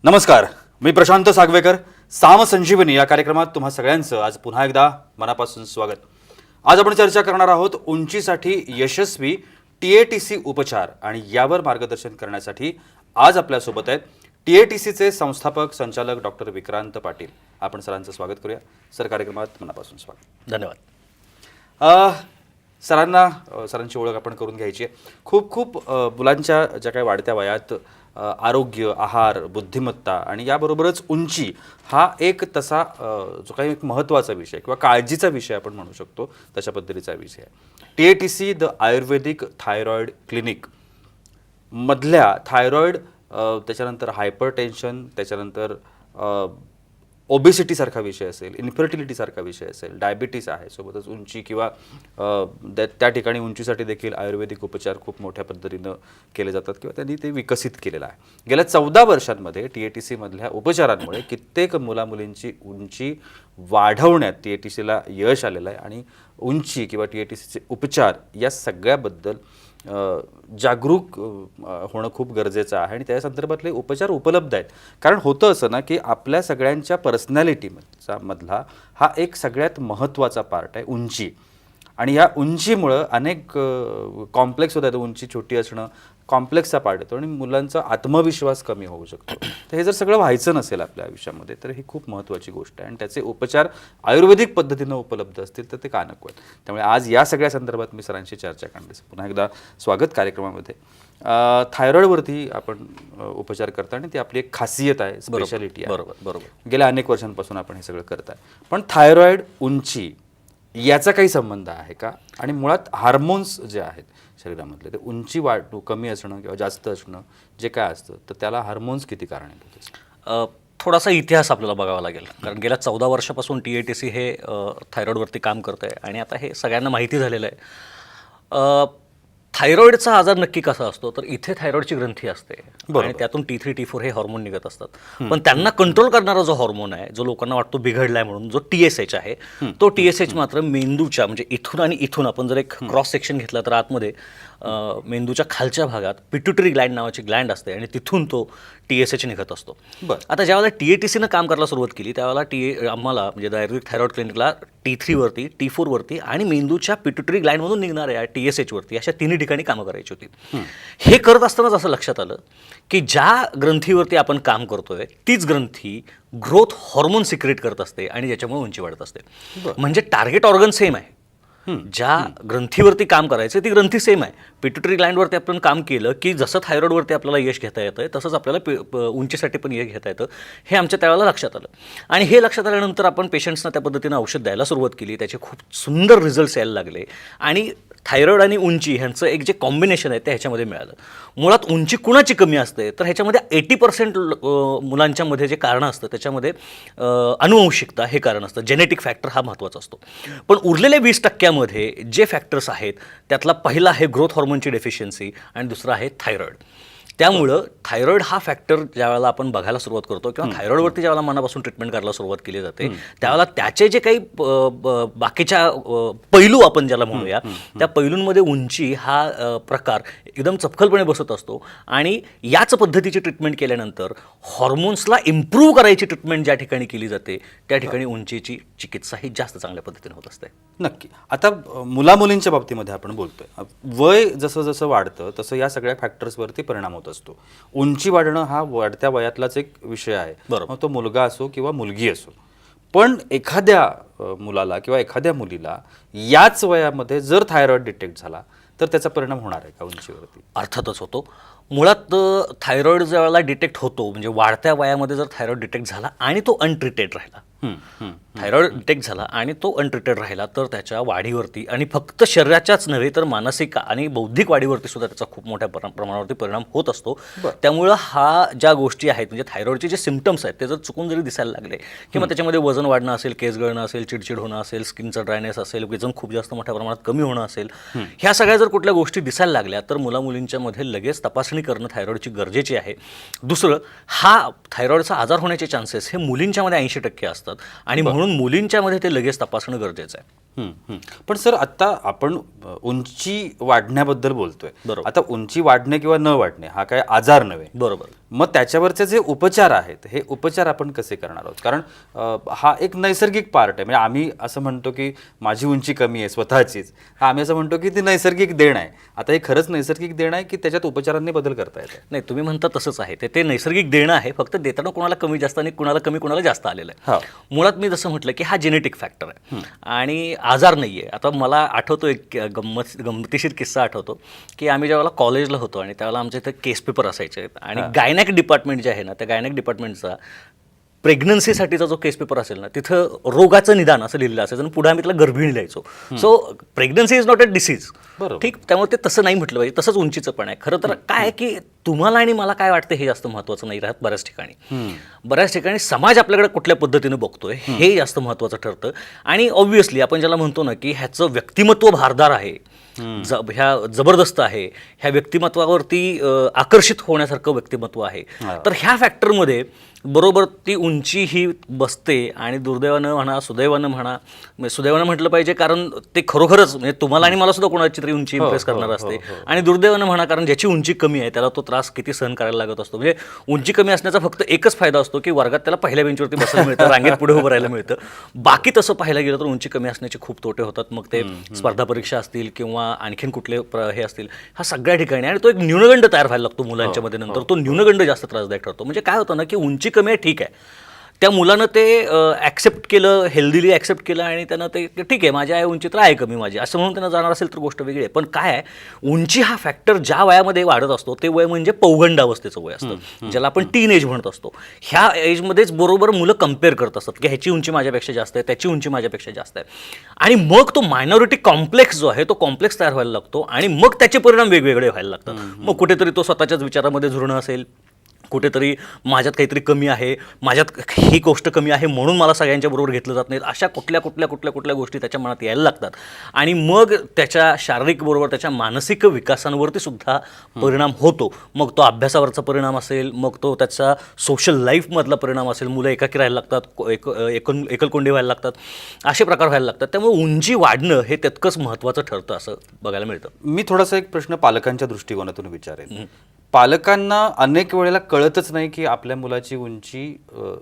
नमस्कार, मी प्रशांत सागवेकर. साम संजीवनी या कार्यक्रमात तुम्हा सगळ्यांचं आज पुन्हा एकदा मनापासून स्वागत. आज आपण चर्चा करणार आहोत उंचीसाठी यशस्वी TATC उपचार आणि यावर मार्गदर्शन करण्यासाठी आज आपल्यासोबत आहेत TATCचे संस्थापक संचालक डॉक्टर विक्रांत पाटील. आपण सरांचं स्वागत करूया. सर, कार्यक्रमात मनापासून स्वागत. धन्यवाद. सरांची ओळख आपण करून घ्यायची आहे. खूप मुलांच्या ज्या काही वाढत्या वयात आरोग्य, आहार, बुद्धिमत्ता आणि याबरोबरच उंची हा एक तसा जो काही एक महत्त्वाचा विषय किंवा काळजीचा विषय आपण म्हणू शकतो तशा पद्धतीचा विषय आहे. TATC the Ayurvedic thyroid clinic मधल्या थायरॉईड, त्याच्यानंतर हायपरटेन्शन, त्याच्यानंतर ओबेसिटीसारखा विषय असेल, इन्फर्टिलिटीसारखा विषय असेल, डायबिटीस आहे, सोबतच उंची किंवा त्या ठिकाणी उंचीसाठी देखील आयुर्वेदिक उपचार खूप मोठ्या पद्धतीनं केले जातात किंवा त्यांनी ते विकसित केलेलं आहे. गेल्या 14 वर्षांमध्ये TATC मधल्या उपचारांमुळे कित्येक मुलामुलींची उंची वाढवण्यात TATCला यश आलेलं आहे आणि उंची किंवा TATCचे उपचार या सगळ्याबद्दल जागरूक होणं खूप गरजेचं आहे आणि त्या संदर्भातले उपचार उपलब्ध आहेत. कारण होतं असं ना की आपल्या सगळ्यांच्या पर्सनॅलिटीमधला हा एक सगळ्यात महत्त्वाचा पार्ट आहे उंची. आणि या उंचीमुळं अनेक कॉम्प्लेक्स होत आहेत. उंची छोटी असणं कॉम्प्लेक्सचा पार्ट येतो आणि मुलांचा आत्मविश्वास कमी होऊ शकतो. तर हे जर सगळं व्हायचं नसेल आपल्या आयुष्यामध्ये तर ही खूप महत्त्वाची गोष्ट आहे आणि त्याचे उपचार आयुर्वेदिक पद्धतीनं उपलब्ध असतील तर ते का नको आहेत. त्यामुळे आज या सगळ्या संदर्भात मी सरांशी चर्चा करण्याचं पुन्हा एकदा स्वागत कार्यक्रमामध्ये. थायरॉईडवरती आपण उपचार करता आणि ती आपली एक खासियत आहे, स्पेशालिटी आहे. बरोबर. गेल्या अनेक वर्षांपासून आपण हे सगळं करताय. पण थायरॉईड, उंची याचा काही संबंध आहे का? आणि मुळात हार्मोन्स जे आहेत शरीरामधले ते उंची कमी असणं किंवा जास्त असणं जे काय असतं तर त्याला हार्मोन्स किती कारणीभूत असतात? थोडासा इतिहास आपल्याला बघावा लागेल. कारण गेल्या 14 वर्षापासून TATC हे थायरॉईडवरती काम करतं आहे आणि आता हे सगळ्यांना माहिती झालेलं आहे. थायरॉईडचा आजार नक्की कसा असतो तर इथे थायरॉईडची ग्रंथी असते आणि त्यातून T3 T4 हे हॉर्मोन निघत असतात. पण त्यांना कंट्रोल करणारा जो हॉर्मोन आहे जो लोकांना वाटतो बिघडलाय म्हणून, जो TSH आहे, तो TSH मात्र मेंदूच्या म्हणजे इथून आणि इथून आपण जर एक क्रॉस सेक्शन घेतला तर आतमध्ये मेंदूच्या खालच्या भागात पिट्युटरी ग्लँड नावाची ग्लँड असते आणि तिथून तो TSH निघत असतो. आता ज्यावेळेला TATCनं काम करायला सुरुवात केली त्यावेळेला आम्हाला म्हणजे आयुर्वेदिक थायरॉईड क्लिनिकला T3 वरती, T4 वरती आणि मेंदूच्या पिट्युटरी ग्लँडमधून निघणाऱ्या TSH वरती अशा तिन्ही ठिकाणी कामं करायची होती. हे करत असतानाच असं लक्षात आलं की ज्या ग्रंथीवरती आपण काम करतोय तीच ग्रंथी ग्रोथ हॉर्मोन सिक्रेट करत असते आणि ज्याच्यामुळे उंची वाढत असते. म्हणजे टार्गेट ऑर्गन सेम आहे. ज्या ग्रंथीवरती काम करायचं ती ग्रंथी सेम आहे. पिट्युटरी ग्लँडवरती आपण काम केलं की जसं थायरॉईडवरती आपल्याला यश घेता येतं तसंच आपल्याला उंचीसाठी पण यश घेता येतं. हे आमच्या त्यावेळेला लक्षात आलं आणि हे लक्षात आल्यानंतर आपण पेशंट्सना त्या पद्धतीनं औषध द्यायला सुरुवात केली. त्याचे खूप सुंदर रिझल्ट्स यायला लागले आणि थायरॉईड आणि उंची ह्यांचं एक जे कॉम्बिनेशन आहे ते ह्याच्यामध्ये मिळालं. मुळात उंची कुणाची कमी असते तर ह्याच्यामध्ये 80% मुलांच्यामध्ये जे कारण असतं त्याच्यामध्ये अनुवंशिकता हे कारण असतं. जेनेटिक फॅक्टर हा महत्त्वाचा असतो. पण उरलेल्या 20% जे फॅक्टर्स आहेत त्यातला पहिला आहे ग्रोथ हॉर्मोनची डेफिशियन्सी आणि दुसरा आहे थायरॉईड. त्यामुळं थायरॉईड हा फॅक्टर ज्यावेळेला आपण बघायला सुरुवात करतो किंवा थायरॉईडवरती ज्यावेळेला मनापासून ट्रीटमेंट करायला सुरुवात केली जाते त्यावेळेला त्याचे जे काही बाकीच्या पैलू आपण ज्याला म्हणूया त्या पैलूंमध्ये उंची हा प्रकार एकदम चपखलपणे बसत असतो आणि याच पद्धतीची ट्रीटमेंट केल्यानंतर हॉर्मोन्सला इम्प्रूव्ह करायची ट्रीटमेंट ज्या ठिकाणी केली जाते त्या ठिकाणी उंचीची चिकित्सा ही जास्त चांगल्या पद्धतीने होत असते. नक्की. आता मुलामुलींच्या बाबतीमध्ये आपण बोलतोय, वय जसं जसं वाढतं तसं या सगळ्या फॅक्टर्सवरती परिणाम होत असतो. उंची वाढणं हा वाढत्या वयातलाच एक विषय आहे. मग तो मुलगा असो किंवा मुलगी असो. पण एखाद्या मुलाला किंवा एखाद्या मुलीला याच वयामध्ये जर थायरॉईड डिटेक्ट झाला तर त्याचा परिणाम होणार आहे का उंचीवरती? अर्थातच होतो. मुळात थायरॉईड ज्यावेळेला डिटेक्ट होतो म्हणजे वाढत्या वयामध्ये जर थायरॉईड डिटेक्ट झाला आणि तो अनट्रीटेड राहिला, थायरॉईड डिटेक्ट झाला आणि तो अनट्रीटेड राहिला तर त्याच्या वाढीवरती आणि फक्त शरीराच्याच नव्हे तर मानसिक आणि बौद्धिक वाढीवरती सुद्धा त्याचा खूप मोठ्या प्रमाणावरती परिणाम होत असतो. त्यामुळं हा ज्या गोष्टी आहेत म्हणजे थायरॉईडचे जे सिम्पटम्स आहेत ते जर चुकून जरी दिसायला लागले किंवा त्याच्यामध्ये वजन वाढणं असेल, केस गळणं असेल, चिडचिड होणं असेल, स्किनचा ड्रायनेस असेल, वजन खूप जास्त मोठ्या प्रमाणात कमी होणं असेल, ह्या सगळ्या जर कुठल्या गोष्टी दिसायला लागल्या तर मुलामुलींच्या मध्ये लगेच तपासणी करणं थायरॉईडची गरजेची आहे. दुसरं, हा थायरॉईडचा आजार होण्याचे चान्सेस हे मुलींच्यामध्ये 80% असतात आणि म्हणून मुलींच्यामध्ये ते लगेच तपासणं गरजेचं आहे. पण सर, आता आपण उंची वाढण्याबद्दल बोलतोय. आता उंची वाढणे किंवा न वाढणे हा काय आजार नव्हे. बरोबर. मग त्याच्यावरचे जे उपचार आहेत हे उपचार आपण कसे करणार आहोत? कारण हा एक नैसर्गिक पार्ट आहे. म्हणजे आम्ही असं म्हणतो की माझी उंची कमी आहे स्वतःचीच, हा आम्ही असं म्हणतो की ती नैसर्गिक देण आहे. आता हे खरंच नैसर्गिक देण आहे की त्याच्यात उपचारांनी बदल करता येतो? नाही, तुम्ही म्हणता तसंच आहे, ते नैसर्गिक देणं आहे, फक्त देताना कोणाला कमी जास्त आणि कुणाला कमी कुणाला जास्त आलेलं आहे. मुळात मी जसं म्हटलं की हा जेनेटिक फॅक्टर आहे आणि आजार नाही आहे. आता मला आठवतो एक गमतीशीर किस्सा आठवतो की आम्ही ज्यावेळेला कॉलेजला होतो आणि त्यावेळेला आमच्या इथे केस पेपर असायचे आणि गायनॅक डिपार्टमेंट जे आहे ना, त्या गायनॅक डिपार्टमेंटचा प्रेग्नन्सीसाठीचा जो केस पेपर असेल ना, तिथं रोगाचं निदान असं लिहिलेलं असायचं आणि पुढे आम्ही त्याला गर्भिणी लिहायचो. So pregnancy is not a disease, ठीक. त्यामुळे ते तसं नाही म्हटलं पाहिजे. तसंच उंचीचं पण आहे. खरं तर काय आहे की तुम्हाला आणि मला काय वाटतं हे जास्त महत्त्वाचं नाही राहत. बऱ्याच ठिकाणी समाज आपल्याकडे कुठल्या पद्धतीनं बघतोय हे जास्त महत्त्वाचं ठरतं. आणि ऑब्व्हियसली आपण ज्याला म्हणतो ना की ह्याचं व्यक्तिमत्व भारदार आहे, ह्या जबरदस्त आहे, ह्या व्यक्तिमत्वावरती आकर्षित होण्यासारखं व्यक्तिमत्व आहे, तर ह्या फॅक्टरमध्ये बरोबर ती उंची ही बसते. आणि दुर्दैवानं म्हणा, सुदैवानं म्हणा, सुदैवानं म्हटलं पाहिजे कारण ते खरोखरच म्हणजे तुम्हाला आणि मला सुद्धा कोणाची तरी उंची इम्प्रेस करणार असते. आणि दुर्दैवानं म्हणा कारण ज्याची उंची कमी आहे त्याला तो त्रास किती सहन करायला लागत असतो. म्हणजे उंची कमी असण्याचा फक्त एकच फायदा असतो की वर्गात त्याला पहिल्या बेंचवरती बसायला मिळतं, रांगेत पुढे उभं राहायला मिळतं. बाकी तसं पाहायला गेलं तर उंची कमी असण्याचे खूप तोटे होतात. मग ते स्पर्धा परीक्षा असतील किंवा आणखीन कुठले हे असतील, हा सगळ्या ठिकाणी. आणि तो एक न्यूनगंड तयार व्हायला लागतो मुलांच्या मध्ये. नंतर तो न्यूनगंड जास्त त्रासदायक ठरतो. म्हणजे काय होतं ना की उंची कमी आहे, ठीक आहे, त्या मुलानं ते ॲक्सेप्ट केलं, हेल्दीली ॲक्सेप्ट केलं आणि त्यानं ते ठीक आहे माझी आहे उंची तर आहे कमी माझी असं म्हणून त्यांना जाणार असेल तर गोष्ट वेगळी आहे. पण काय आहे, उंची हा फॅक्टर ज्या वयामध्ये वाढत असतो ते वय म्हणजे पौगंडावस्थेचं वय असतं, ज्याला आपण टीन एज म्हणत असतो. ह्या एजमध्येच बरोबर मुलं कम्पेअर करत असतात की ह्याची उंची माझ्यापेक्षा जास्त आहे, त्याची उंची माझ्यापेक्षा जास्त आहे. आणि मग तो मायनॉरिटी कॉम्प्लेक्स जो आहे तो कॉम्प्लेक्स तयार व्हायला लागतो आणि मग त्याचे परिणाम वेगवेगळे व्हायला लागतात. मग कुठेतरी तो स्वतःच्याच विचारामध्ये झुरणं असेल, कुठेतरी माझ्यात काहीतरी कमी आहे, माझ्यात ही गोष्ट कमी आहे म्हणून मला सगळ्यांच्या बरोबर घेतलं जात नाहीत, अशा कुठल्या गोष्टी त्याच्या मनात यायला लागतात. आणि मग त्याच्या शारीरिक बरोबर त्याच्या मानसिक विकासांवरती सुद्धा परिणाम होतो. मग तो अभ्यासावरचा परिणाम असेल, मग तो त्याचा सोशल लाईफमधला परिणाम असेल, मुलं एकाकी राहायला लागतात, एकलकोंडी व्हायला लागतात, असे प्रकार व्हायला लागतात. त्यामुळे उंची वाढणं हे तितकंच महत्त्वाचं ठरतं असं बघायला मिळतं. मी थोडासा एक प्रश्न पालकांच्या दृष्टिकोनातून विचारेन. पालकांना अनेक वेळेला कळतच नाही की आपल्या मुलाची उंची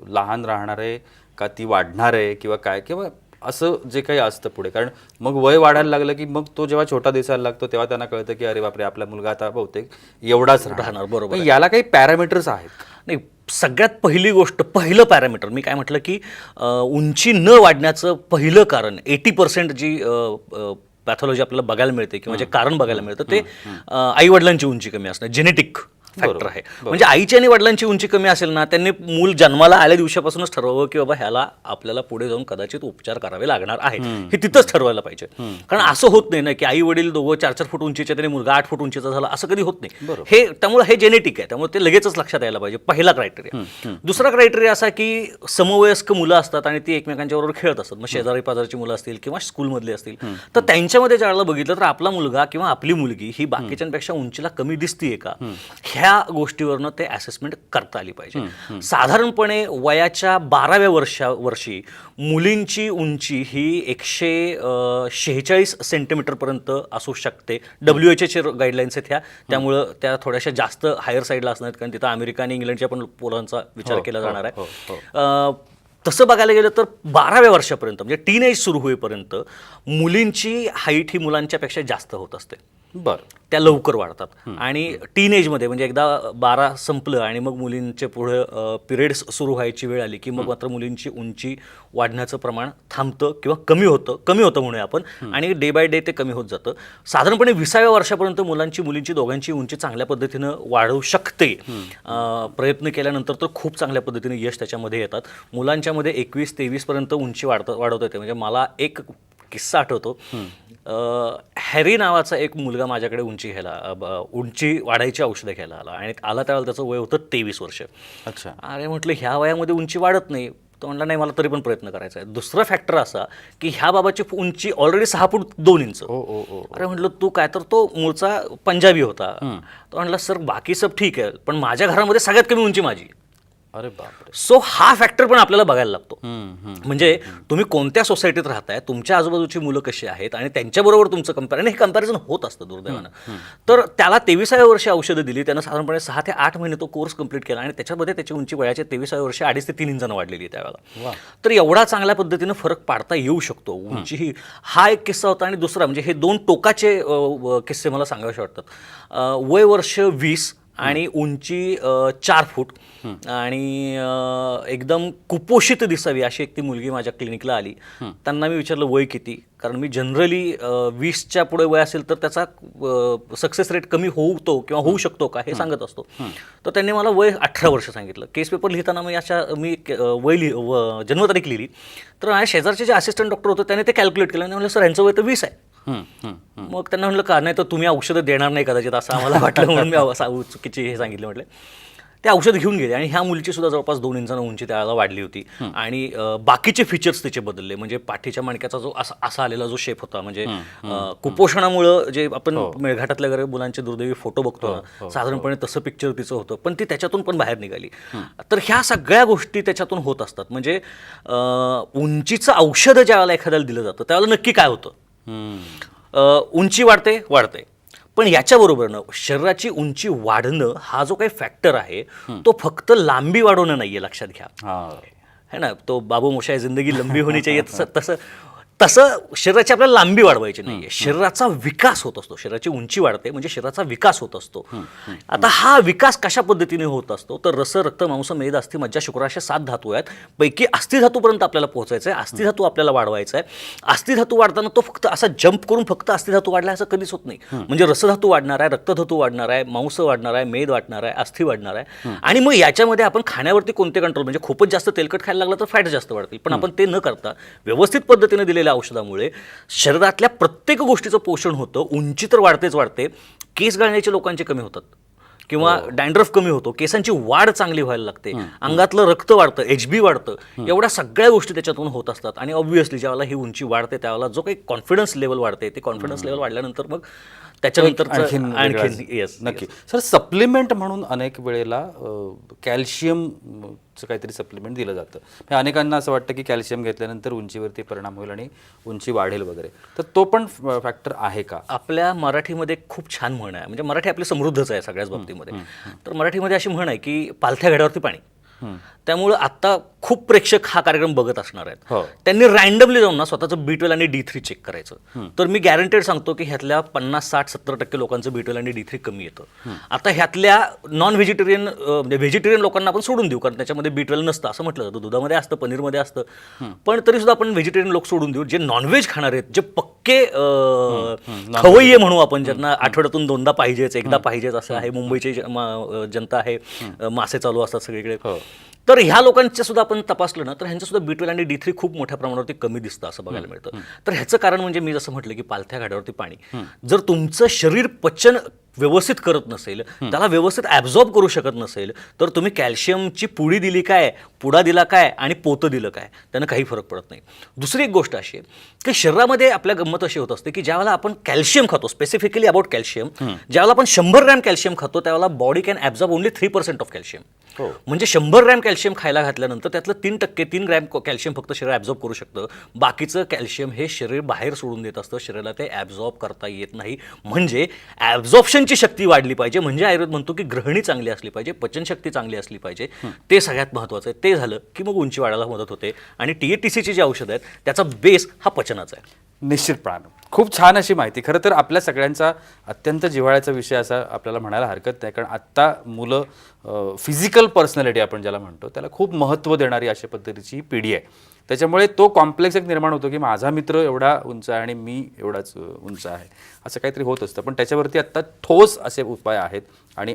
लहान राहणार आहे का ती वाढणार आहे किंवा काय, किंवा असं जे काही असतं पुढे. कारण मग वय वाढायला लागलं की मग तो जेव्हा छोटा दिसायला लागतो तेव्हा त्यांना कळतं की अरे बापरे आपला मुलगा आता बहुतेक एवढाच राहणार. बरोबर. याला काही पॅरामीटर्स आहेत? नाही, सगळ्यात पहिली गोष्ट, पहिलं पॅरामीटर मी काय म्हटलं की उंची न वाढण्याचं पहिलं कारण 80% जी पॅथॉलॉजी आपल्याला बघायला मिळते किंवा जे कारण बघायला मिळतं ते आईवडिलांची उंची कमी असणं, जेनेटिक फॅक्टर आहे. म्हणजे आईची आणि वडिलांची उंची कमी असेल ना, त्यांनी मूल जन्माला आल्या दिवसापासूनच ठरवावं की बाबा ह्याला आपल्याला पुढे जाऊन कदाचित उपचार करावे लागणार आहेत, हे तिथंच ठरवायला पाहिजे. कारण असं होत नाही ना की आई वडील दोघं 4-4 फूट उंचीचे त्याने मुलगा 8 फूट उंचीचा झाला, असं कधी होत नाही. हे त्यामुळे हे जेनेटिक आहे, त्यामुळे ते लगेचच लक्षात यायला पाहिजे, पहिला क्रायटेरिया. दुसरा क्रायटेरिया असा की समवयस्क मुलं असतात आणि ती एकमेकांच्या बरोबर खेळत असतात. मग शेजारी पाजारची मुलं असतील किंवा स्कूलमधली असतील, तर त्यांच्यामध्ये ज्यावेळेला बघितलं तर आपला मुलगा किंवा आपली मुलगी ही बाकीच्यांपेक्षा उंचीला कमी दिसतीये का, ह्या गोष्टीवरनं ते असेसमेंट करता आली पाहिजे. साधारणपणे वयाच्या 12व्या वर्षी मुलींची उंची ही 146 सेंटीमीटरपर्यंत असू शकते. WHOचे गाईडलाईन्स आहेत ह्या, त्यामुळं त्या थोड्याशा जास्त हायर साईडला असणार, कारण तिथं अमेरिका आणि इंग्लंडच्या पण पोरांचा विचार केला जाणार आहे. तसं बघायला गेलं तर 12व्या वर्षापर्यंत म्हणजे टीन एज सुरू होईपर्यंत मुलींची हाईट ही मुलांच्यापेक्षा जास्त होत असते. त्या लवकर वाढतात. आणि टीन एजमध्ये म्हणजे एकदा 12 संपलं आणि मग मुलींचे पुढं पिरियड्स सुरू व्हायची वेळ आली की मग मात्र मुलींची उंची वाढण्याचं प्रमाण थांबतं किंवा कमी होतं म्हणूया आपण, आणि डे बाय डे ते कमी होत जातं. साधारणपणे 20व्या वर्षापर्यंत मुलींची दोघांची उंची चांगल्या पद्धतीनं वाढवू शकते. प्रयत्न केल्यानंतर तर खूप चांगल्या पद्धतीने यश त्याच्यामध्ये येतात. मुलांच्यामध्ये 21-23 पर्यंत उंची वाढवता येते. म्हणजे मला एक किस्सा आठवतो. हॅरी नावाचा एक मुलगा माझ्याकडे उंची वाढायची औषधं घ्यायला आला आणि आला त्यावेळेला त्याचं वय होतं 23 वर्ष. अच्छा. अरे म्हटलं ह्या वयामध्ये उंची वाढत नाही. तो म्हणला नाही मला तरी पण प्रयत्न करायचा आहे. दुसरा फॅक्टर असा की ह्या बाबाची उंची ऑलरेडी 6 फूट 2 इंच. अरे म्हटलं तू काय, तर तो मूळचा पंजाबी होता. तो म्हणला सर बाकी सब ठीक आहे पण माझ्या घरामध्ये सगळ्यात कमी उंची माझी. अरे बापरे. सो हा फॅक्टर पण आपल्याला बघायला लागतो. हम्म. म्हणजे तुम्ही कोणत्या सोसायटीत राहताय, तुमच्या आजूबाजूची मुलं कशी आहेत आणि त्यांच्याबरोबर तुमचं कंपॅरिझन, हे कंपॅरिझन होत असतं दुर्दैवानं. तर त्याला 23व्या वर्षी औषधं दिली, त्यानं साधारणपणे 6 ते 8 महिने तो कोर्स कंप्लीट केला आणि त्याच्यामध्ये त्याची उंची वयाच्या 23व्या वर्षी 2.5 ते 3 इंचानं वाढलेली आहे त्यावेळेला. तर एवढा चांगल्या पद्धतीनं फरक पाडता येऊ शकतो उंची ही. हा एक किस्सा होता. आणि दुसरा म्हणजे हे 2 टोकाचे किस्से मला सांगावेसे वाटतात. वय वर्ष 20 आणि उंची 4 फूट आणि एकदम कुपोषित दिसावी अशी एक ती मुलगी माझ्या क्लिनिकला आली. त्यांना मी विचारलं वय किती, कारण मी जनरली 20च्या पुढे वय असेल तर त्याचा सक्सेस रेट कमी होतो किंवा होऊ शकतो का हे सांगत असतो. तर त्यांनी मला वय 18 वर्ष सांगितलं. केस पेपर लिहिताना मी जन्मतारीख लिहिली. तर माझ्या शेजारचे जे असिस्टंट डॉक्टर होते त्याने ते कॅल्क्युलेट केलं आणि म्हणलं सर यांचं वय तर 20 आहे. मग त्यांना म्हटलं का नाही तर तुम्ही औषधं देणार नाही कदाचित असं आम्हाला वाटलं म्हणून मी चुकीचे हे सांगितले. म्हटलं ते औषध घेऊन गेले आणि ह्या मुलीची सुद्धा जवळपास 2 इंचानं उंची त्यावेळेला वाढली होती. आणि बाकीचे फीचर्स त्याचे बदलले. म्हणजे पाठीच्या मणक्याचा जो असा आलेला जो शेप होता, म्हणजे कुपोषणामुळं जे आपण मेळघाटातल्या वगैरे मुलांचे दुर्दैवी फोटो बघतो ना, साधारणपणे तसं पिक्चर तिचं होतं. पण ती त्याच्यातून पण बाहेर निघाली. तर ह्या सगळ्या गोष्टी त्याच्यातून होत असतात. म्हणजे उंचीचं औषध ज्या वेळेला एखाद्याला दिलं जातं त्यावेळेला नक्की काय होतं. उंची वाढते, पण याच्याबरोबरनं शरीराची उंची वाढणं हा जो काही फॅक्टर आहे तो फक्त लांबी वाढवणं नाहीये, लक्षात घ्या. है ना, तो बाबू मोशाय जिंदगी लंबी होनी चाहिए, तसं शरीराची आपल्याला लांबी वाढवायची नाहीये. शरीराचा विकास होत असतो. शरीराची उंची वाढते म्हणजे शरीराचा विकास होत असतो. आता हा विकास कशा पद्धतीने होत असतो तर रस, रक्त, मांस, मेद, अस्थि, मज्जा, शुक्र अशा 7 धातू आहेत. पैकी अस्थिधातूपर्यंत आपल्याला पोहोचायचं आहे. अस्थिधातू आपल्याला वाढवायचा आहे. अस्थिधातू वाढताना तो फक्त असा जंप करून फक्त अस्थिधातू वाढला असं कधीच होत नाही. म्हणजे रसधातू वाढणार आहे, रक्तधातू वाढणार आहे, मांस वाढणार आहे, मेद वाढणार आहे, अस्थि वाढणार आहे. आणि मग याच्यामध्ये आपण खाण्यावरती कोणते कंट्रोल, म्हणजे खूपच जास्त तेलकट खायला लागलं तर फॅट जास्त वाढतील. पण आपण ते न करता व्यवस्थित पद्धतीने दिलेल्या औषधामुळे शरीरातल्या प्रत्येक गोष्टीचं पोषण होतं. उंची तर वाढते, केस गळण्याचे लोकांचे कमी होतात किंवा डॅन्ड्रफ कमी होतो, केसांची वाढ चांगली व्हायला लागते, अंगातलं रक्त वाढतं, HB वाढतं. एवढ्या सगळ्या गोष्टी त्याच्यातून होत असतात. आणि ऑब्व्हियसली ज्यावेळेला ही उंची वाढते त्यावेळेला जो काही कॉन्फिडन्स लेवल वाढते, ते कॉन्फिडन्स लेवल वाढल्यानंतर मग त्याच्यानंतर आणखीन येस नक्की. सर, सप्लिमेंट म्हणून अनेक वेळेला कॅल्शियमचं काहीतरी सप्लिमेंट दिलं जातं. म्हणजे अनेकांना असं वाटतं की कॅल्शियम घेतल्यानंतर उंचीवरती परिणाम होईल आणि उंची वाढेल वगैरे. तर तो पण फॅक्टर आहे का? आपल्या मराठीमध्ये खूप छान म्हण आहे. म्हणजे मराठी आपली समृद्धच आहे सगळ्याच बाबतीमध्ये. तर मराठीमध्ये अशी म्हण आहे की पालथ्या घड्यावरती पाणी. त्यामुळं आता खूप प्रेक्षक हा कार्यक्रम बघत असणार आहेत. त्यांनी रँडमली जाऊन ना स्वतःचं B12 आणि D3 चेक करायचं. तर मी गॅरंटेड सांगतो की ह्यातल्या 50-60-70% लोकांचं B12 आणि D3 कमी येतं. आता ह्यातल्या नॉन व्हेजिटेरियन म्हणजे व्हेजिटेरियन लोकांना आपण सोडून देऊ, कारण त्याच्यामध्ये B12 नसतं असं म्हटलं जातं. दुधामध्ये असतं, पनीरमध्ये असतं. पण तरी सुद्धा आपण व्हेजिटेरियन लोक सोडून देऊ. जे नॉनव्हेज खाणार आहेत, जे पक्के खवय्ये म्हणू आपण, ज्यांना आठवड्यातून 2दा पाहिजेच, एकदा पाहिजेच असं आहे. मुंबईची जनता आहे, मासे चालू असतात सगळीकडे. तर ह्या लोकांचं सुद्धा आपण तपासलं ना तर ह्यांचं सुद्धा B12 आणि D3 खूप मोठ्या प्रमाणावरती कमी दिसतं असं बघायला मिळतं. तर ह्याचं कारण म्हणजे मी जसं म्हटलं की पालथ्या घाड्यावरती पाणी. जर तुमचं शरीर पचन व्यवस्थित करत नसेल, त्याला व्यवस्थित ॲब्झॉर्ब करू शकत नसेल, तर तुम्ही कॅल्शियमची पुडी दिली काय, पुडा दिला काय आणि पोतं दिलं काय, त्यानं काही फरक पडत नाही. दुसरी एक गोष्ट अशी आहे की शरीरामध्ये आपल्या गंमत अशी होत असते की ज्यावेळेला आपण कॅल्शियम खातो, स्पेसिफिकली अबाउट कॅल्शियम, ज्यावेळेला आपण 100 ग्रॅम कॅल्शियम खातो त्यावेळेला body can absorb only 3% of calcium. म्हणजे 100 ग्रॅम कॅल्शियम खायला घातल्यानंतर त्यातलं 3 ग्रॅम कॅल्शियम फक्त शरीर ॲब्झॉर्ब करू शकतं. बाकीचं कॅल्शियम हे शरीर बाहेर सोडून देत असतं, शरीराला ते ॲब्झॉर्ब करता येत नाही. म्हणजे ॲब्झॉर्प्शनची शक्ती वाढली पाहिजे. म्हणजे आयुर्वेद म्हणतो की ग्रहणी चांगली असली पाहिजे, पचनशक्ती चांगली असली पाहिजे. ते सगळ्यात महत्त्वाचं आहे. ते झालं की मग उंची वाढायला मदत होते. आणि TATCची जी औषधं आहेत त्याचा बेस हा पचनाचा आहे. निश्चितपणानं खूप छान अशी माहिती. खरं तर आपल्या सगळ्यांचा अत्यंत जिव्हाळ्याचा विषय असा आपल्याला म्हणायला हरकत नाही, कारण आत्ता मुलं फिजिकल पर्सनॅलिटी आपण ज्याला म्हणतो त्याला खूप महत्त्व देणारी अशा पद्धतीची ही पिढी आहे. त्याच्यामुळे तो कॉम्प्लेक्स एक निर्माण होतो की माझा मित्र एवढा उंच आहे आणि मी एवढाच उंच आहे, असं काहीतरी होत असतं. पण त्याच्यावरती आत्ता ठोस असे उपाय आहेत आणि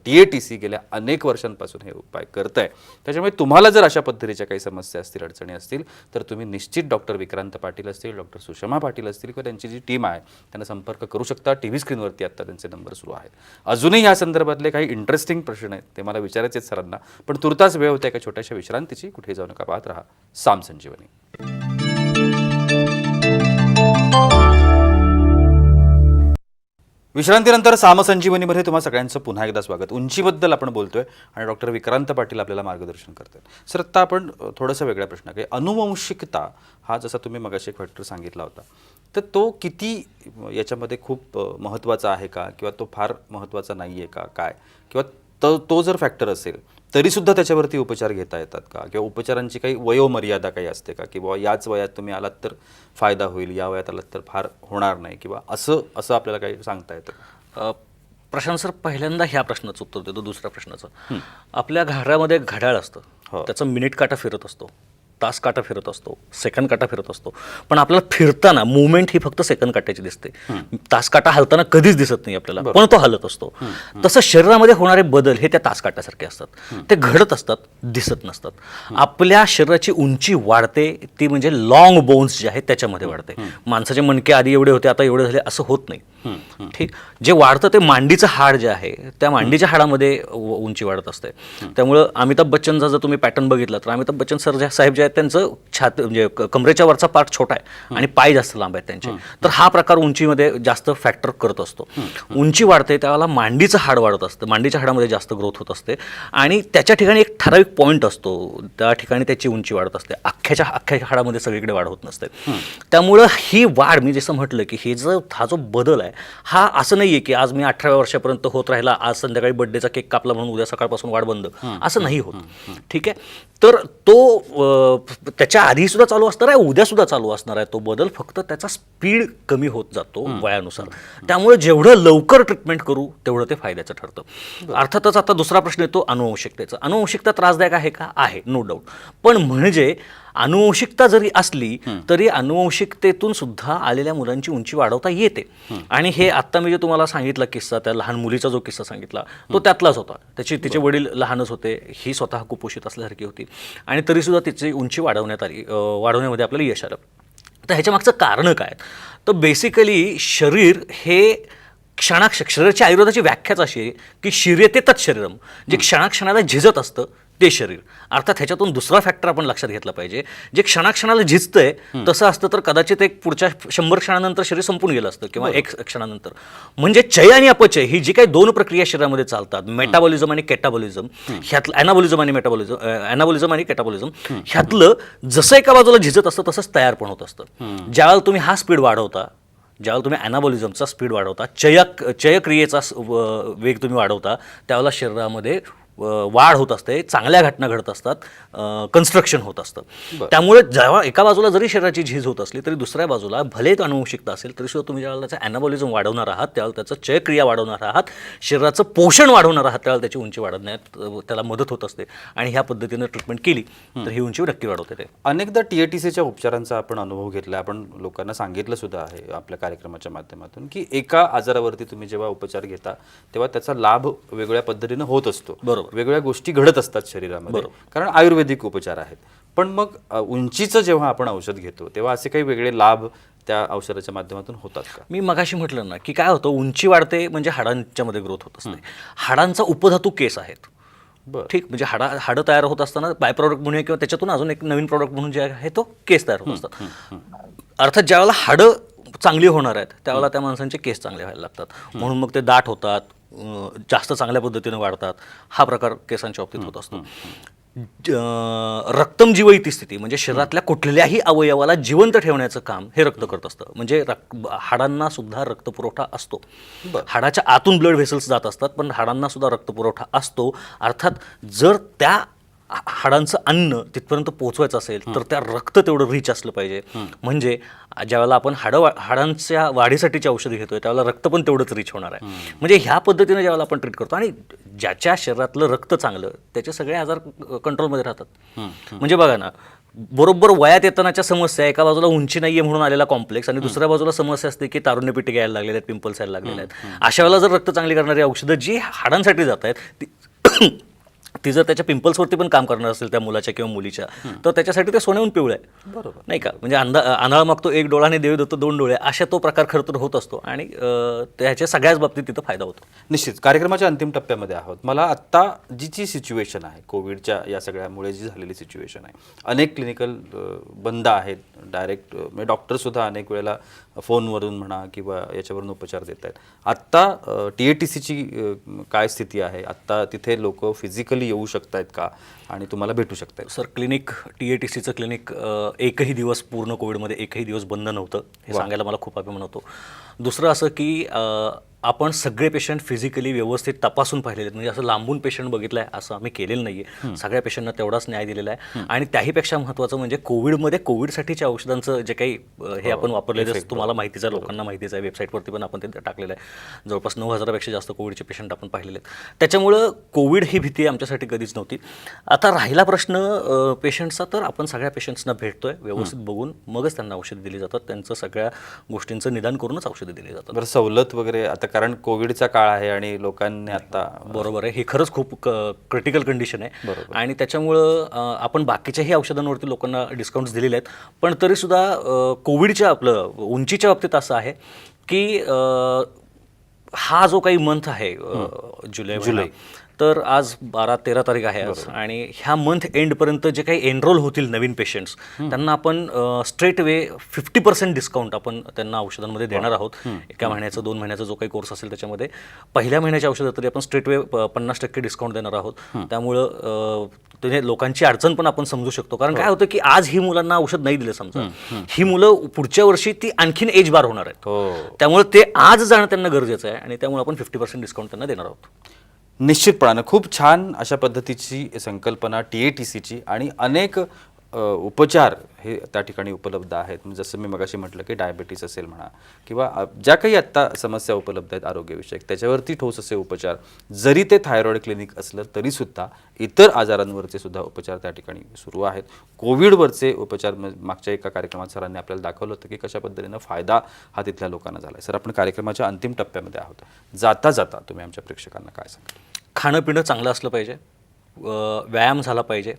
TATC गेल्या अनेक वर्षांपासून हे उपाय करत आहे. त्याच्यामुळे तुम्हाला जर अशा पद्धतीच्या काही समस्या असतील, अडचणी असतील तर तुम्ही निश्चित डॉक्टर विक्रांत पाटील असतील, डॉक्टर सुषमा पाटील असतील किंवा त्यांची जी टीम आहे त्यांना संपर्क करू शकता. TV स्क्रीनवरती आत्ता त्यांचे नंबर सुरू आहेत. अजूनही या संदर्भातले काही इंटरेस्टिंग प्रश्न आहेत ते मला विचारायचे आहेत सरांना, पण तुर्तास वेळ होते एका छोट्याशा विश्रांतीची. कुठेही जाऊ नका, पाहत राहा साम संजीवनी. विश्रांतीनंतर सामसंजीवनीमध्ये तुम्हा सगळ्यांचं पुन्हा एकदा स्वागत. उंचीबद्दल आपण बोलतोय आणि डॉक्टर विक्रांत पाटील आपल्याला मार्गदर्शन करतात. सर, आता आपण थोडासा वेगळा प्रश्न आहे. अनुवंशिकता हा जसा तुम्ही मगाशी एक फॅक्टर सांगितला होता, तर तो किती याच्यामध्ये खूप महत्त्वाचा आहे का, किंवा तो फार महत्त्वाचा नाही आहे का, काय, किंवा तो जर फॅक्टर असेल तरीसुद्धा त्याच्यावरती उपचार घेता येतात का, किंवा उपचारांची काही वयोमर्यादा काही असते का, की बाबा याच वयात तुम्ही आलात तर फायदा होईल, या वयात आलात तर फार होणार नाही, किंवा असं असं आपल्याला काही सांगता येतं का? प्रशांत सर, पहिल्यांदा ह्या प्रश्नाचं उत्तर देतो. दुसऱ्या प्रश्नाचं, आपल्या घरामध्ये एक घड्याळ असतं, त्याचा मिनिट काटा फिरत असतो, तास काटा फिरत असतो, सेकंड काटा फिरत असतो, पण आपल्याला फिरताना मुवमेंट ही फक्त सेकंड काट्याची दिसते. तास काटा हलताना कधीच दिसत नाही आपल्याला, पण तो हलत असतो. तसं शरीरामध्ये होणारे बदल हे त्या तास काट्यासारखे असतात, ते घडत असतात, दिसत नसतात. आपल्या शरीराची उंची वाढते, ती म्हणजे लॉंग बोन्स जे आहेत त्याच्यामध्ये वाढते. माणसाचे मणके आधी एवढे होते, आता एवढे झाले, असं होत नाही. ठीक, जे वाढतं ते मांडीचं हाड जे आहे, त्या मांडीच्या हाडामध्ये उंची वाढत असते. त्यामुळं अमिताभ बच्चनचा जर तुम्ही पॅटर्न बघितला तर अमिताभ बच्चन सर साहेब जे आहेत त्यांचं छाती म्हणजे कमरेच्या वरचा पार्ट छोटा आहे आणि पाय जास्त लांब आहेत त्यांचे, तर हा प्रकार उंचीमध्ये जास्त फॅक्टर करत असतो. उंची वाढते त्यावेळेला मांडीचं हाड वाढत असतं, मांडीच्या हाडामध्ये जास्त ग्रोथ होत असते आणि त्याच्या ठिकाणी एक ठराविक पॉईंट असतो, त्या ठिकाणी त्याची उंची वाढत असते. अख्ख्या हाडामध्ये सगळीकडे वाढ होत नसते. त्यामुळं ही वाढ, मी जसं म्हटलं की हा जो बदल आहे हा असं नाही आहे की आज मी 18व्या वर्षापर्यंत होत राहिला, आज संध्याकाळी बर्थडेचा केक कापला म्हणून उद्या सकाळपासून वाढ बंद, असं नाही होत. ठीक आहे, तर तो त्याच्या आधी सुद्धा चालू असणार आहे, उद्या सुद्धा चालू असणार आहे तो बदल, फक्त त्याचा स्पीड कमी होत जातो वयानुसार. त्यामुळे जेवढं लवकर ट्रीटमेंट करू तेवढं ते फायद्याचं ठरतं. अर्थातच आता दुसरा प्रश्न येतो अनुवंशिकतेचा. अनुवंशिकता त्रासदायक आहे का? आहे, नो डाऊट. पण म्हणजे अनुवंशिकता जरी असली तरी अनुवंशिकतेतून सुद्धा आलेल्या मुलांची उंची वाढवता येते. आणि हे आत्ता मी जे तुम्हाला सांगितला किस्सा, त्या लहान मुलीचा जो किस्सा सांगितला तो त्यातलाच होता. तिचे वडील लहानच होते, ही स्वतः कुपोषित असल्यासारखी होती आणि तरीसुद्धा तिची उंची वाढवण्यामध्ये आपल्याला यश आलं. तर ह्याच्या मागचं कारण काय? तर बेसिकली शरीर हे शरीराची आयुर्वेदाची व्याख्याच अशी आहे की शरीयते तत् शरीरम, जे क्षणाक्षणाला झिजत असतं ते शरीर. अर्थात ह्याच्यातून दुसरा फॅक्टर आपण लक्षात घेतला पाहिजे, जे क्षणाक्षणाला झिजतंय तसं असतं तर कदाचित एक पुढच्या 100 क्षणानंतर शरीर संपून गेलं असतं, किंवा 1 क्षणानंतर. म्हणजे चय आणि अपचय ही जी काही 2 प्रक्रिया शरीरामध्ये चालतात, मेटाबॉलिझम आणि कॅटाबॉलिझम, ह्यातलं ॲनाबॉलिझम आणि कॅटाबॉलिझम, ह्यातलं जसं एका बाजूला झिजत असतं तसंच तयार पण होत असतं. ज्यावेळेला तुम्ही हा स्पीड वाढवता, ज्यावेळेला तुम्ही ॲनाबॉलिझमचा स्पीड वाढवता, चयक्रियेचा वेग तुम्ही वाढवता, त्यावेळेला शरीरामध्ये वाढ होत असते, चांगल्या घटना घडत असतात, कन्स्ट्रक्शन होत असतं. त्यामुळे जेव्हा एका बाजूला जरी शरीराची झीज होत असली तरी दुसऱ्या बाजूला भले अनुवंशिकता असेल तरी सुद्धा तुम्ही ज्यावेळेला त्याचं ॲनाबॉलिझम वाढवणार आहात, त्यावेळेला त्याचं चयक्रिया वाढवणार आहात, शरीराचं पोषण वाढवणार आहात, त्यावेळेला त्याची उंची वाढवण्यात त्याला मदत होत असते. आणि ह्या पद्धतीनं ट्रीटमेंट केली तर ही उंची नक्की वाढवते. ते अनेकदा TATCच्या उपचारांचा आपण अनुभव घेतला, आपण लोकांना सांगितलं सुद्धा आहे आपल्या कार्यक्रमाच्या माध्यमातून, की एका आजारावरती तुम्ही जेव्हा उपचार घेता तेव्हा त्याचा लाभ वेगळ्या पद्धतीनं होत असतो. बरोबर, वेगळ्या गोष्टी घडत असतात शरीरामध्ये, कारण आयुर्वेदिक उपचार आहेत. पण मग उंचीचं जेव्हा आपण औषध घेतो तेव्हा असे काही वेगळे लाभ त्या औषधाच्या माध्यमातून होतात का? मी मगाशी म्हटलं ना की काय होतं, उंची वाढते म्हणजे हाडांच्या मध्ये ग्रोथ होत असते. हाडांचा उपधातू केस आहेत. ठीक, म्हणजे हाडं तयार होत असताना बाय प्रॉडक्ट म्हणून किंवा त्याच्यातून अजून एक नवीन प्रॉडक्ट म्हणून जे आहे तो केस तयार होत असतात. अर्थात ज्यावेळेला हाडं चांगली होणार आहेत त्यावेळेला त्या माणसांचे केस चांगले व्हायला लागतात, म्हणून मग ते दाट होतात, जास्त चांगल्या पद्धतीने वाढतात. हा प्रकार केसांच्या बाबतीत होत असतो. रक्तम जीवयती स्थिती म्हणजे शरीरातल्या कुठल्याही अवयवाला जिवंत ठेवण्याचं काम हे रक्त करत असतं. म्हणजे हाडांना सुद्धा रक्तपुरवठा असतो. हाडाच्या आतून ब्लड व्हेसल्स जात असतात, पण हाडांना सुद्धा रक्तपुरवठा असतो. अर्थात जर त्या हाडांचं अन्न तिथपर्यंत पोहोचवायचं असेल तर त्या रक्त तेवढं रिच असलं पाहिजे. म्हणजे ज्यावेळेला आपण हाडांच्या वाढीसाठीची औषधी घेतोय त्यावेळेला रक्त पण तेवढंच रिच होणार आहे. म्हणजे ह्या पद्धतीने ज्यावेळेला आपण ट्रीट करतो आणि ज्याच्या शरीरातलं रक्त चांगलं त्याचे सगळे आजार कंट्रोलमध्ये राहतात. म्हणजे बघा ना, बरोबर वयात येतानाच्या समस्या, एका बाजूला उंची नाहीये म्हणून आलेला कॉम्प्लेक्स आणि दुसऱ्या बाजूला समस्या असते की तारुण्य पिटे घ्यायला लागलेले आहेत, पिंपल्स यायला लागलेले आहेत. अशा वेळेला जर रक्त चांगली करणारी औषधं जी हाडांसाठी जात आहेत ती जर त्याच्या पिंपल्सवरती पण काम करणार असेल त्या मुलाच्या किंवा मुलीच्या, तर त्याच्यासाठी ते सोन्याहून पिवळं आहे. बरोबर नाही का? म्हणजे आंधळा मागतो एक डोळा आणि देव देतो 2 डोळे, अशा तो प्रकार खरं तर होत असतो आणि त्याच्या सगळ्याच बाबतीत तिथं फायदा होतो. निश्चित. कार्यक्रमाच्या अंतिम टप्प्यामध्ये आहोत. मला आत्ता जी सिच्युएशन आहे, कोविडच्या या सगळ्यामुळे जी झालेली सिच्युएशन आहे, अनेक क्लिनिकल बंद आहेत, डायरेक्ट म्हणजे डॉक्टरसुद्धा अनेक वेळेला फोनवरून म्हणा किंवा याच्यावरून उपचार देत आहेत. आत्ता TATCची काय स्थिती आहे? आत्ता तिथे लोक फिजिकली येऊ शकत आहेत का आणि तुम्हाला भेटू शकत आहेत? सर क्लिनिक TATCचं क्लिनिक एकही दिवस पूर्ण कोविडमध्ये एकही दिवस बंद नव्हतं, हे सांगायला मला खूप अभिमान होतो. दुसरं असं की आपण सगळे पेशंट फिजिकली व्यवस्थित तपासून पाहिलेले आहेत, म्हणजे असं लांबून पेशंट बघितलं आहे असं आम्ही केलेलं नाही आहे. सगळ्या पेशंटना तेवढाच न्याय दिलेला आहे. आणि त्याहीपेक्षा महत्त्वाचं म्हणजे कोविडसाठीच्या औषधांचं जे काही हे आपण वापरलेलं तुम्हाला माहितीच आहे, लोकांना माहितीच आहे, वेबसाईटवरती पण आपण ते टाकलेलं आहे. जवळपास 9,000पेक्षा जास्त कोविडचे पेशंट आपण पाहिलेले आहेत. त्याच्यामुळं कोविड ही भीती आमच्यासाठी कधीच नव्हती. आता राहिला प्रश्न पेशंटचा, तर आपण सगळ्या पेशंट्सना भेटतोय, व्यवस्थित बघून मगच त्यांना औषधं दिली जातात. त्यांचं सगळ्या गोष्टींचं निदान करूनच औषधं दिली जातात. बरं, सवलत वगैरे आता कारण कोविडचा काळ आहे आणि लोकांनी आता बरोबर आहे, ही खरंच खूप क्रिटिकल कंडिशन आहे. आणि त्याच्यामुळं आपण बाकीच्याही औषधांवरती लोकांना डिस्काउंट्स दिलेले आहेत. पण तरीसुद्धा कोविडच्या आपलं उंचीच्या बाबतीत असं आहे की हा जो काही मंथ आहे जुलै, तर आज 12-13 तारीख आहे आज, आणि ह्या मंथ एंडपर्यंत जे काही एनरोल होतील नवीन पेशंट्स त्यांना आपण स्ट्रेट वे 50% डिस्काउंट आपण त्यांना औषधांमध्ये देणार आहोत. एका महिन्याचा 2 महिन्याचा जो काही कोर्स असेल त्याच्यामध्ये पहिल्या महिन्याच्या औषधात तरी आपण स्ट्रेट वे 50% डिस्काउंट देणार आहोत. त्यामुळं म्हणजे लोकांची अडचण पण आपण समजू शकतो. कारण काय होतं की आज ही मुलांना औषध नाही दिलं समजा, ही मुलं पुढच्या वर्षी ती आणखीन एज बार होणार आहेत. त्यामुळे ते आज जाणं त्यांना गरजेचं आहे आणि त्यामुळे आपण 50% डिस्काउंट त्यांना देणार आहोत. निश्चितपणानं खूप छान अशा पद्धतीची संकल्पना TATCची, आणि अनेक उपचार हे त्या ठिकाणी उपलब्ध आहेत. म्हणजे जसं मी मगाशी म्हटलं की डायबिटीस असेल म्हणा किंवा ज्या काही आत्ता समस्या उपलब्ध आहेत आरोग्यविषयक, त्याच्यावरती ठोस असे उपचार, जरी ते थायरॉईड क्लिनिक असलं तरीसुद्धा इतर आजारांवरचे सुद्धा उपचार त्या ठिकाणी सुरू आहेत. कोविडवरचे उपचार मागच्या एका कार्यक्रमात सरांनी आपल्याला दाखवलं होतं की कशा पद्धतीनं फायदा हा तिथल्या लोकांना झाला आहे. सर, आपण कार्यक्रमाच्या अंतिम टप्प्यामध्ये आहोत. जाता जाता तुम्ही आमच्या प्रेक्षकांना काय सांगाल? खाणं पिणं चांगलं असलं पाहिजे, व्यायाम झाला पाहिजे,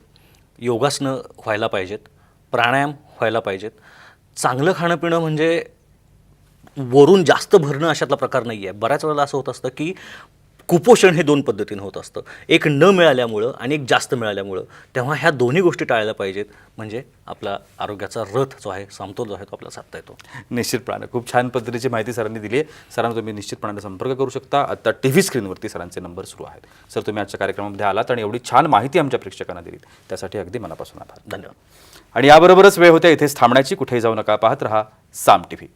योगासनं व्हायला पाहिजेत, प्राणायाम व्हायला पाहिजेत. चांगलं खाणं पिणं म्हणजे वरून जास्त भरणं अशातला प्रकार नाही आहे. बऱ्याच वेळेला असं होत असतं की कुपोषण हे 2 पद्धतीनं होत असतं, एक न मिळाल्यामुळं आणि एक जास्त मिळाल्यामुळं. तेव्हा ह्या दोन्ही गोष्टी टाळल्या पाहिजेत, म्हणजे आपला आरोग्याचा रथ जो आहे, समतोल जो आहे, तो आपल्याला साधता येतो. निश्चितपणानं खूप छान पद्धतीची माहिती सरांनी दिली आहे. सरांना तुम्ही निश्चितपणे संपर्क करू शकता. आता TV स्क्रीनवरती सरांचे नंबर सुरू आहेत. सर, तुम्ही आजच्या कार्यक्रमामध्ये आलात आणि एवढी छान माहिती आमच्या प्रेक्षकांना दिलीत, त्यासाठी अगदी मनापासून आभार. धन्यवाद. आणि याबरोबरच वेळ होत्या इथेच थांबण्याची. कुठेही जाऊ नका, पाहत रहा साम TV.